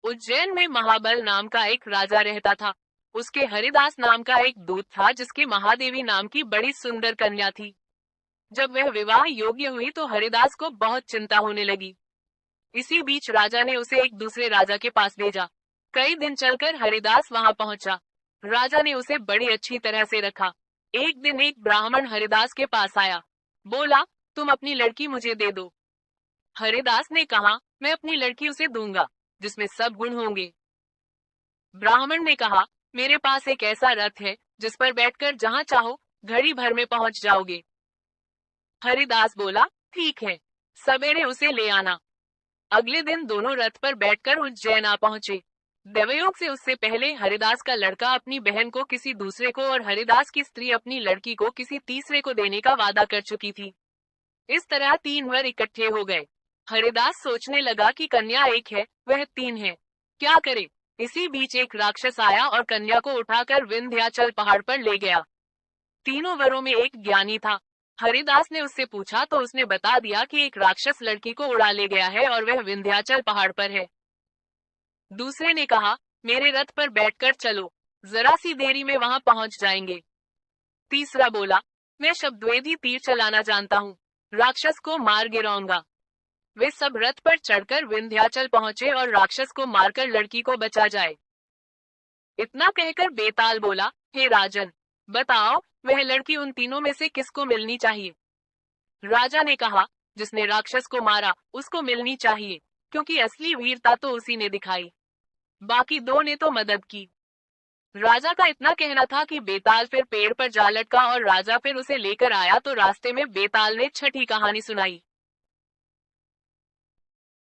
उज्जैन में महाबल नाम का एक राजा रहता था। उसके हरिदास नाम का एक दूत था जिसकी महादेवी नाम की बड़ी सुंदर कन्या थी। जब वह विवाह योग्य हुई तो हरिदास को बहुत चिंता होने लगी। इसी बीच राजा ने उसे एक दूसरे राजा के पास भेजा। कई दिन चलकर हरिदास वहां पहुंचा। राजा ने उसे बड़ी अच्छी तरह से रखा। एक दिन एक ब्राह्मण हरिदास के पास आया। बोला, तुम अपनी लड़की मुझे दे दो। हरिदास ने कहा, मैं अपनी लड़की उसे दूंगा जिसमें सब गुण होंगे। ब्राह्मण ने कहा, मेरे पास एक ऐसा रथ है जिस पर बैठकर जहां चाहो घड़ी भर में पहुंच जाओगे। हरिदास बोला, ठीक है, सवेरे उसे ले आना। अगले दिन दोनों रथ पर बैठकर उज्जैन आ पहुंचे। देवयोग से उससे पहले हरिदास का लड़का अपनी बहन को किसी दूसरे को और हरिदास की स्त्री अपनी लड़की को किसी तीसरे को देने का वादा कर चुकी थी। इस तरह 3 वर इकट्ठे हो गए। हरिदास सोचने लगा कि कन्या एक है, वह 3 है, क्या करे। इसी बीच एक राक्षस आया और कन्या को उठाकर विंध्याचल पहाड़ पर ले गया। तीनों वरों में एक ज्ञानी था। हरिदास ने उससे पूछा तो उसने बता दिया कि एक राक्षस लड़की को उड़ा ले गया है और वह विंध्याचल पहाड़ पर है। दूसरे ने कहा, मेरे रथ पर बैठकर चलो, जरा सी देरी में वहां पहुंच जाएंगे। तीसरा बोला, मैं शब्दवेदी तीर चलाना जानता हूँ, राक्षस को मार गिराऊंगा। वे सब रथ पर चढ़कर विंध्याचल पहुंचे और राक्षस को मारकर लड़की को बचा जाए। इतना कहकर बेताल बोला, हे राजन, बताओ वह लड़की उन तीनों में से किसको मिलनी चाहिए। राजा ने कहा, जिसने राक्षस को मारा उसको मिलनी चाहिए, क्योंकि असली वीरता तो उसी ने दिखाई। बाकी 2 ने तो मदद की। राजा का इतना कहना था कि बेताल फिर पेड़ पर जा लटका और राजा फिर उसे लेकर आया तो रास्ते में बेताल ने छठी कहानी सुनाई।